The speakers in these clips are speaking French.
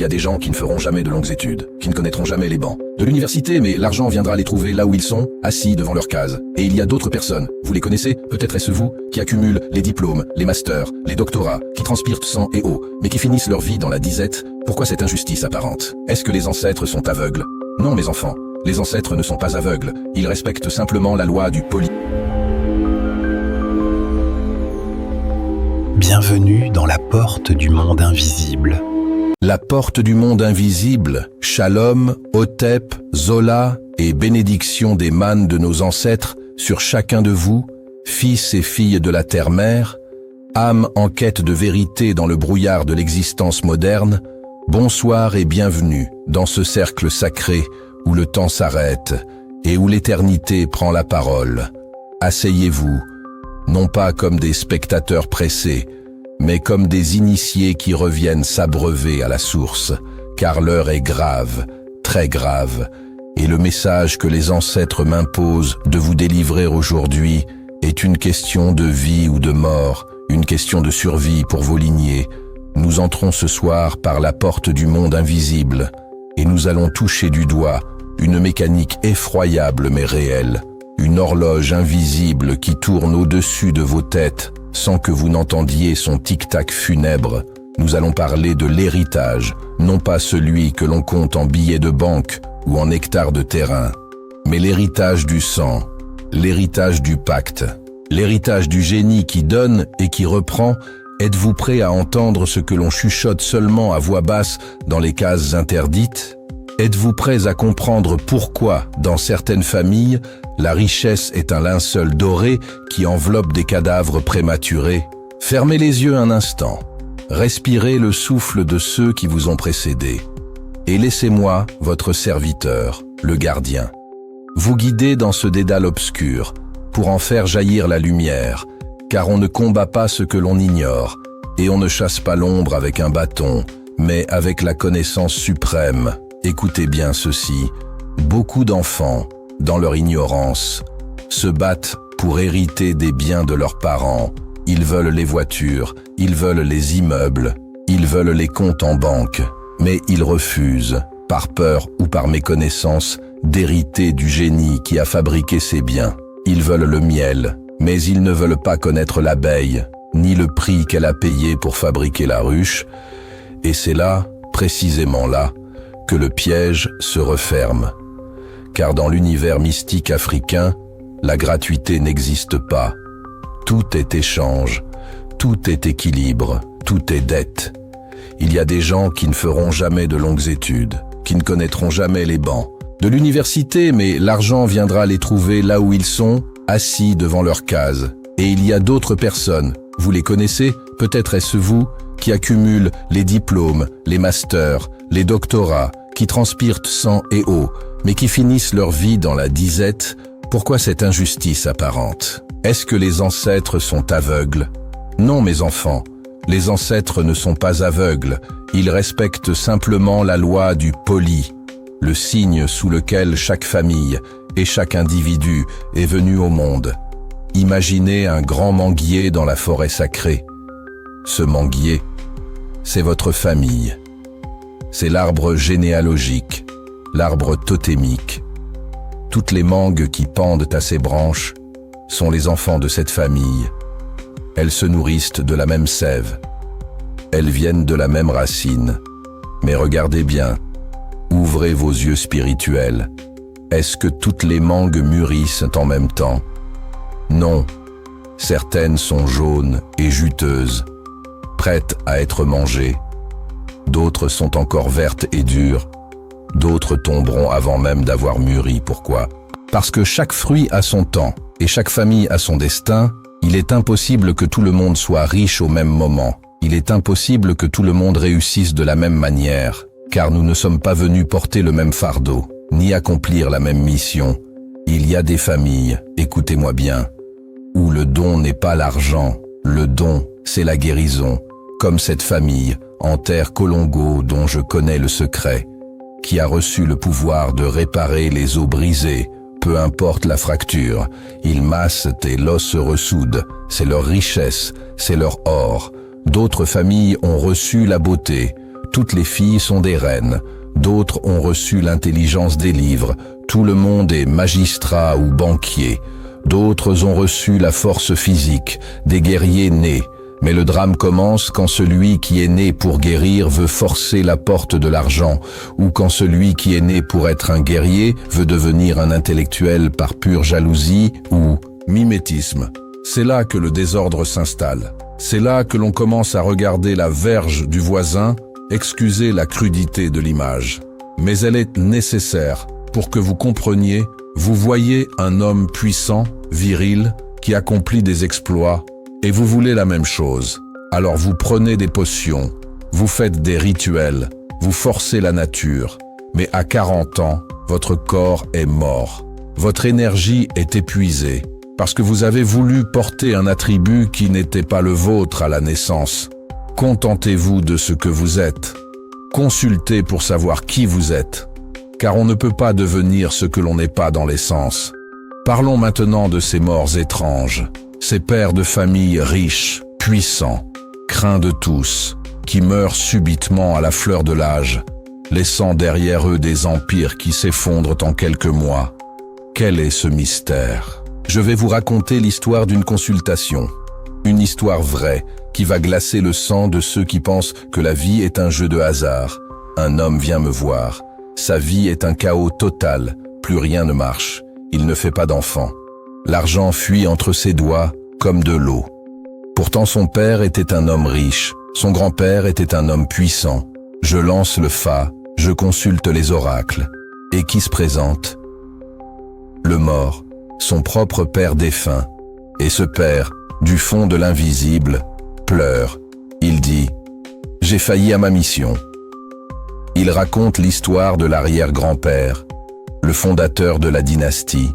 y a des gens qui ne feront jamais de longues études, qui ne connaîtront jamais les bancs de l'université, mais l'argent viendra les trouver là où ils sont, assis devant leur case. Et il y a d'autres personnes, vous les connaissez, peut-être est-ce vous, qui accumulent les diplômes, les masters, les doctorats, qui transpirent sang et eau, mais qui finissent leur vie dans la disette. Pourquoi cette injustice apparente? Est-ce que les ancêtres sont aveugles? Non, mes enfants, les ancêtres ne sont pas aveugles, ils respectent simplement la loi du poli. Bienvenue dans la porte du monde invisible. La porte du monde invisible, Shalom, Hotep, Zola et bénédiction des mânes de nos ancêtres sur chacun de vous, fils et filles de la terre-mère, âmes en quête de vérité dans le brouillard de l'existence moderne, bonsoir et bienvenue dans ce cercle sacré où le temps s'arrête et où l'éternité prend la parole. Asseyez-vous, non pas comme des spectateurs pressés, mais comme des initiés qui reviennent s'abreuver à la source, car l'heure est grave, très grave, et le message que les ancêtres m'imposent de vous délivrer aujourd'hui est une question de vie ou de mort, une question de survie pour vos lignées. Nous entrons ce soir par la porte du monde invisible, et nous allons toucher du doigt une mécanique effroyable mais réelle, une horloge invisible qui tourne au-dessus de vos têtes sans que vous n'entendiez son tic-tac funèbre. Nous allons parler de l'héritage, non pas celui que l'on compte en billets de banque ou en hectares de terrain, mais l'héritage du sang, l'héritage du pacte, l'héritage du génie qui donne et qui reprend. Êtes-vous prêt à entendre ce que l'on chuchote seulement à voix basse dans les cases interdites? Êtes-vous prêts à comprendre pourquoi, dans certaines familles, la richesse est un linceul doré qui enveloppe des cadavres prématurés? Fermez les yeux un instant, respirez le souffle de ceux qui vous ont précédés, et laissez-moi, votre serviteur, le gardien, vous guider dans ce dédale obscur, pour en faire jaillir la lumière, car on ne combat pas ce que l'on ignore, et on ne chasse pas l'ombre avec un bâton, mais avec la connaissance suprême. Écoutez bien ceci, beaucoup d'enfants, dans leur ignorance, se battent pour hériter des biens de leurs parents. Ils veulent les voitures, ils veulent les immeubles, ils veulent les comptes en banque, mais ils refusent, par peur ou par méconnaissance, d'hériter du génie qui a fabriqué ces biens. Ils veulent le miel, mais ils ne veulent pas connaître l'abeille, ni le prix qu'elle a payé pour fabriquer la ruche, et c'est là, précisément là, que le piège se referme. Car dans l'univers mystique africain, la gratuité n'existe pas. Tout est échange, tout est équilibre, tout est dette. Il y a des gens qui ne feront jamais de longues études, qui ne connaîtront jamais les bancs de l'université, mais l'argent viendra les trouver là où ils sont, assis devant leur case. Et il y a d'autres personnes, vous les connaissez, peut-être est-ce vous, qui accumulent les diplômes, les masters, les doctorats, qui transpirent sang et eau, mais qui finissent leur vie dans la disette. Pourquoi cette injustice apparente? Est-ce que les ancêtres sont aveugles? Non, mes enfants, les ancêtres ne sont pas aveugles, ils respectent simplement la loi du poli, le signe sous lequel chaque famille et chaque individu est venu au monde. Imaginez un grand manguier dans la forêt sacrée. Ce manguier, c'est votre famille. C'est l'arbre généalogique, l'arbre totémique. Toutes les mangues qui pendent à ses branches sont les enfants de cette famille. Elles se nourrissent de la même sève. Elles viennent de la même racine. Mais regardez bien, ouvrez vos yeux spirituels. Est-ce que toutes les mangues mûrissent en même temps? Non, certaines sont jaunes et juteuses, prêtes à être mangées. D'autres sont encore vertes et dures. D'autres tomberont avant même d'avoir mûri. Pourquoi? Parce que chaque fruit a son temps et chaque famille a son destin. Il est impossible que tout le monde soit riche au même moment. Il est impossible que tout le monde réussisse de la même manière, car nous ne sommes pas venus porter le même fardeau, ni accomplir la même mission. Il y a des familles, écoutez-moi bien, où le don n'est pas l'argent, le don, c'est la guérison, comme cette famille, en terre Colongo dont je connais le secret, qui a reçu le pouvoir de réparer les os brisés, peu importe la fracture, ils massent et l'os se ressoude, c'est leur richesse, c'est leur or. D'autres familles ont reçu la beauté, Toutes les filles sont des reines. D'autres ont reçu l'intelligence des livres. Tout le monde est magistrat ou banquier. D'autres ont reçu la force physique, des guerriers nés. Mais le drame commence quand celui qui est né pour guérir veut forcer la porte de l'argent, ou quand celui qui est né pour être un guerrier veut devenir un intellectuel par pure jalousie ou mimétisme. C'est là que le désordre s'installe. C'est là que l'on commence à regarder la verge du voisin, excusez la crudité de l'image. Mais elle est nécessaire pour que vous compreniez, vous voyez un homme puissant, viril, qui accomplit des exploits, et vous voulez la même chose. Alors vous prenez des potions, vous faites des rituels, vous forcez la nature. Mais à 40 ans, votre corps est mort. Votre énergie est épuisée, parce que vous avez voulu porter un attribut qui n'était pas le vôtre à la naissance. Contentez-vous de ce que vous êtes. Consultez pour savoir qui vous êtes, car on ne peut pas devenir ce que l'on n'est pas dans l'essence. Parlons maintenant de ces morts étranges. Ces pères de famille riches, puissants, craints de tous, qui meurent subitement à la fleur de l'âge, laissant derrière eux des empires qui s'effondrent en quelques mois. Quel est ce mystère? Je vais vous raconter l'histoire d'une consultation. Une histoire vraie qui va glacer le sang de ceux qui pensent que la vie est un jeu de hasard. Un homme vient me voir. Sa vie est un chaos total. Plus rien ne marche. Il ne fait pas d'enfant. L'argent fuit entre ses doigts comme de l'eau. Pourtant son père était un homme riche, son grand-père était un homme puissant. Je lance le fa, je consulte les oracles. Et qui se présente? Le mort, son propre père défunt. Et ce père, du fond de l'invisible, pleure. Il dit « J'ai failli à ma mission ». Il raconte l'histoire de l'arrière-grand-père, le fondateur de la dynastie.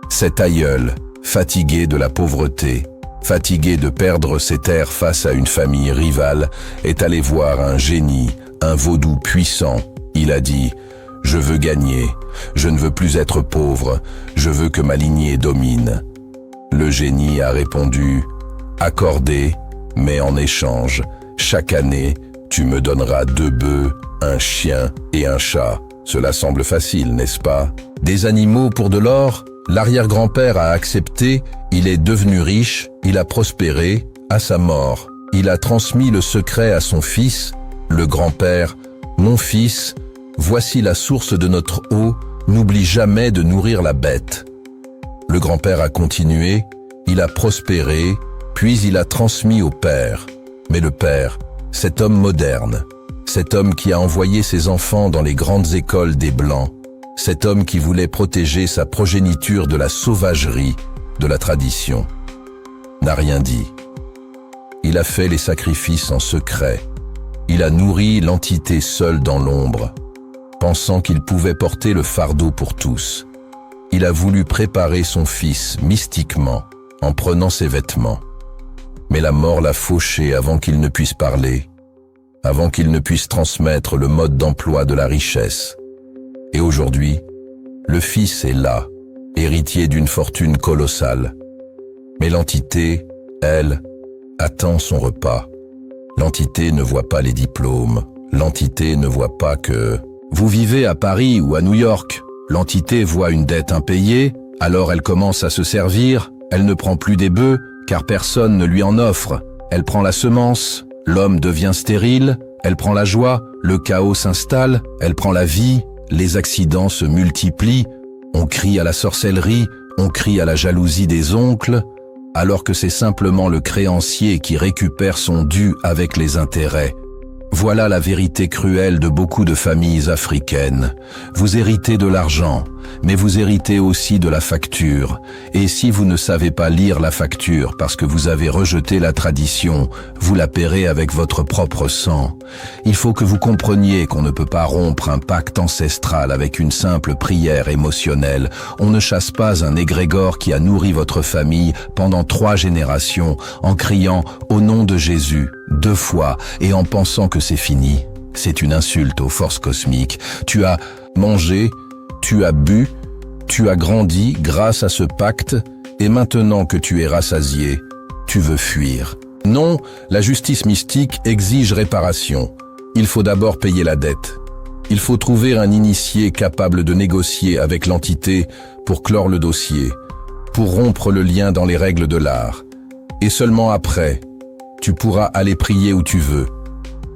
Cet aïeul, fatigué de la pauvreté, fatigué de perdre ses terres face à une famille rivale, est allé voir un génie, un vaudou puissant. Il a dit « Je veux gagner, je ne veux plus être pauvre, je veux que ma lignée domine ». Le génie a répondu « Accordé, mais en échange, chaque année, tu me donneras 2 bœufs, un chien et un chat. » Cela semble facile, n'est-ce pas? Des animaux pour de l'or? L'arrière-grand-père a accepté, il est devenu riche, il a prospéré, à sa mort. Il a transmis le secret à son fils, le grand-père. « Mon fils, voici la source de notre eau, n'oublie jamais de nourrir la bête. » Le grand-père a continué, il a prospéré, puis il a transmis au père. Mais le père, cet homme moderne, cet homme qui a envoyé ses enfants dans les grandes écoles des Blancs, cet homme qui voulait protéger sa progéniture de la sauvagerie, de la tradition, n'a rien dit. Il a fait les sacrifices en secret. Il a nourri l'entité seule dans l'ombre, pensant qu'il pouvait porter le fardeau pour tous. Il a voulu préparer son fils mystiquement, en prenant ses vêtements. Mais la mort l'a fauché avant qu'il ne puisse parler, avant qu'il ne puisse transmettre le mode d'emploi de la richesse. Et aujourd'hui, le fils est là, héritier d'une fortune colossale. Mais l'entité, elle, attend son repas. L'entité ne voit pas les diplômes. L'entité ne voit pas que... Vous vivez à Paris ou à New York. L'entité voit une dette impayée, alors elle commence à se servir. Elle ne prend plus des bœufs, car personne ne lui en offre. Elle prend la semence, l'homme devient stérile. Elle prend la joie, le chaos s'installe. Elle prend la vie, les accidents se multiplient. On crie à la sorcellerie, on crie à la jalousie des oncles, alors que c'est simplement le créancier qui récupère son dû avec les intérêts. Voilà la vérité cruelle de beaucoup de familles africaines. Vous héritez de l'argent, mais vous héritez aussi de la facture. Et si vous ne savez pas lire la facture parce que vous avez rejeté la tradition, vous la paierez avec votre propre sang. Il faut que vous compreniez qu'on ne peut pas rompre un pacte ancestral avec une simple prière émotionnelle. On ne chasse pas un égrégore qui a nourri votre famille pendant 3 générations en criant « Au nom de Jésus » 2 fois et en pensant que c'est fini. C'est une insulte aux forces cosmiques. Tu as mangé, tu as bu, tu as grandi grâce à ce pacte et maintenant que tu es rassasié, tu veux fuir. Non, la justice mystique exige réparation. Il faut d'abord payer la dette. Il faut trouver un initié capable de négocier avec l'entité pour clore le dossier, pour rompre le lien dans les règles de l'art. Et seulement après, tu pourras aller prier où tu veux.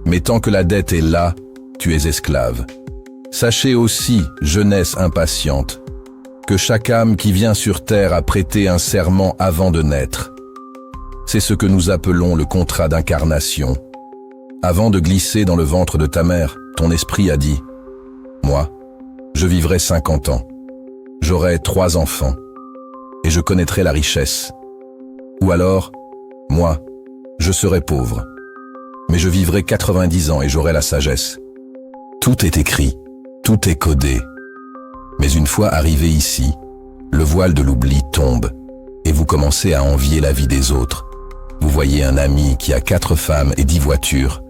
Mais tant que la dette est là, tu es esclave. Sachez aussi, jeunesse impatiente, que chaque âme qui vient sur terre a prêté un serment avant de naître. C'est ce que nous appelons le contrat d'incarnation. Avant de glisser dans le ventre de ta mère, ton esprit a dit « Moi, je vivrai 50 ans. J'aurai 3 enfants. Et je connaîtrai la richesse. Ou alors, moi, je serai pauvre. Mais je vivrai 90 ans et j'aurai la sagesse. » Tout est écrit, tout est codé. Mais une fois arrivé ici, le voile de l'oubli tombe et vous commencez à envier la vie des autres. Vous voyez un ami qui a 4 femmes et 10 voitures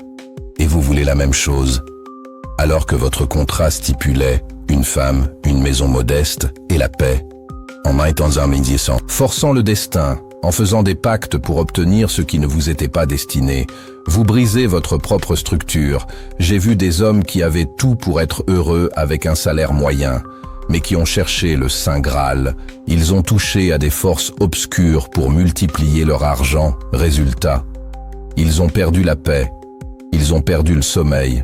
et vous voulez la même chose, alors que votre contrat stipulait une femme, une maison modeste et la paix. En forçant le destin, en faisant des pactes pour obtenir ce qui ne vous était pas destiné, vous brisez votre propre structure. J'ai vu des hommes qui avaient tout pour être heureux avec un salaire moyen, mais qui ont cherché le Saint Graal. Ils ont touché à des forces obscures pour multiplier leur argent. Résultat, ils ont perdu la paix, ils ont perdu le sommeil,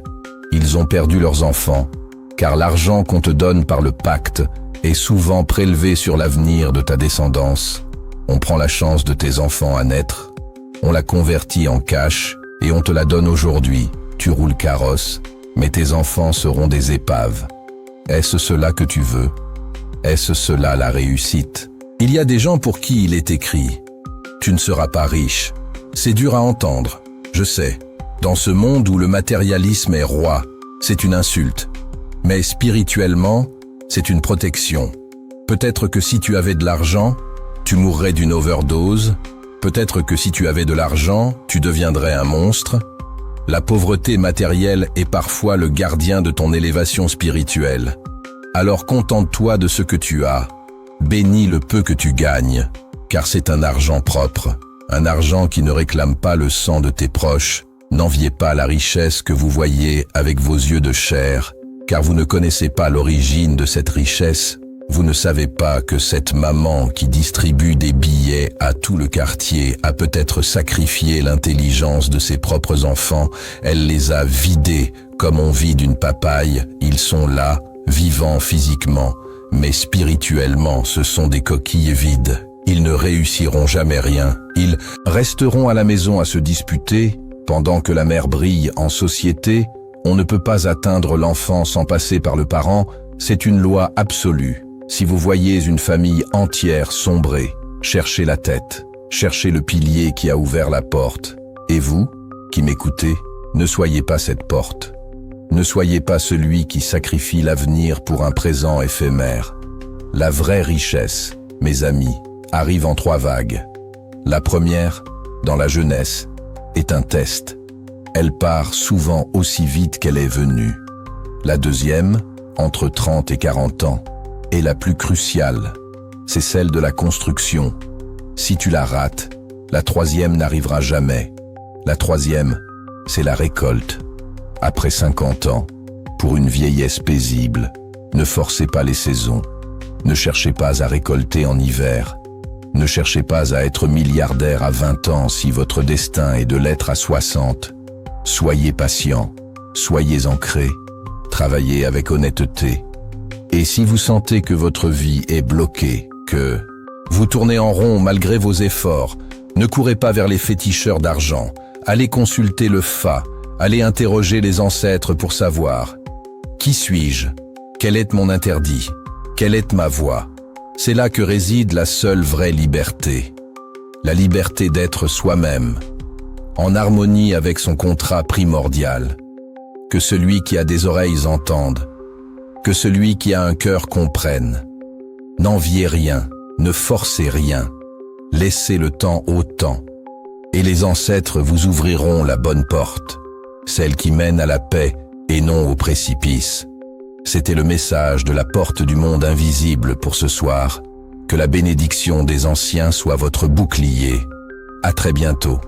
ils ont perdu leurs enfants, car l'argent qu'on te donne par le pacte est souvent prélevé sur l'avenir de ta descendance. On prend la chance de tes enfants à naître, on la convertit en cash et on te la donne aujourd'hui. Tu roules carrosse, mais tes enfants seront des épaves. Est-ce cela que tu veux? Est-ce cela la réussite? Il y a des gens pour qui il est écrit « Tu ne seras pas riche ». C'est dur à entendre, je sais. Dans ce monde où le matérialisme est roi, c'est une insulte. Mais spirituellement, c'est une protection. Peut-être que si tu avais de l'argent, tu mourrais d'une overdose. Peut-être que si tu avais de l'argent, tu deviendrais un monstre. La pauvreté matérielle est parfois le gardien de ton élévation spirituelle. Alors contente-toi de ce que tu as. Bénis le peu que tu gagnes, car c'est un argent propre, un argent qui ne réclame pas le sang de tes proches. N'enviez pas la richesse que vous voyez avec vos yeux de chair, car vous ne connaissez pas l'origine de cette richesse. Vous ne savez pas que cette maman qui distribue des billets à tout le quartier a peut-être sacrifié l'intelligence de ses propres enfants. Elle les a vidés comme on vide une papaye. Ils sont là, vivants physiquement, mais spirituellement, ce sont des coquilles vides. Ils ne réussiront jamais rien. Ils resteront à la maison à se disputer. Pendant que la mère brille en société, on ne peut pas atteindre l'enfant sans passer par le parent. C'est une loi absolue. Si vous voyez une famille entière sombrer, cherchez la tête, cherchez le pilier qui a ouvert la porte. Et vous, qui m'écoutez, ne soyez pas cette porte. Ne soyez pas celui qui sacrifie l'avenir pour un présent éphémère. La vraie richesse, mes amis, arrive en 3 vagues. La première, dans la jeunesse, est un test. Elle part souvent aussi vite qu'elle est venue. La deuxième, entre 30 et 40 ans, est la plus cruciale. C'est celle de la construction. Si tu la rates, la troisième n'arrivera jamais. La troisième, c'est la récolte. Après 50 ans, pour une vieillesse paisible, ne forcez pas les saisons. Ne cherchez pas à récolter en hiver. Ne cherchez pas à être milliardaire à 20 ans si votre destin est de l'être à 60. Soyez patient, soyez ancré, travaillez avec honnêteté. Et si vous sentez que votre vie est bloquée, que vous tournez en rond malgré vos efforts, ne courez pas vers les féticheurs d'argent. Allez consulter le Fa, allez interroger les ancêtres pour savoir « Qui suis-je? Quel est mon interdit? Quelle est ma voie ?» C'est là que réside la seule vraie liberté. La liberté d'être soi-même, en harmonie avec son contrat primordial. Que celui qui a des oreilles entende, que celui qui a un cœur comprenne. N'enviez rien, ne forcez rien. Laissez le temps au temps. Et les ancêtres vous ouvriront la bonne porte, celle qui mène à la paix et non au précipice. C'était le message de la porte du monde invisible pour ce soir. Que la bénédiction des anciens soit votre bouclier. À très bientôt.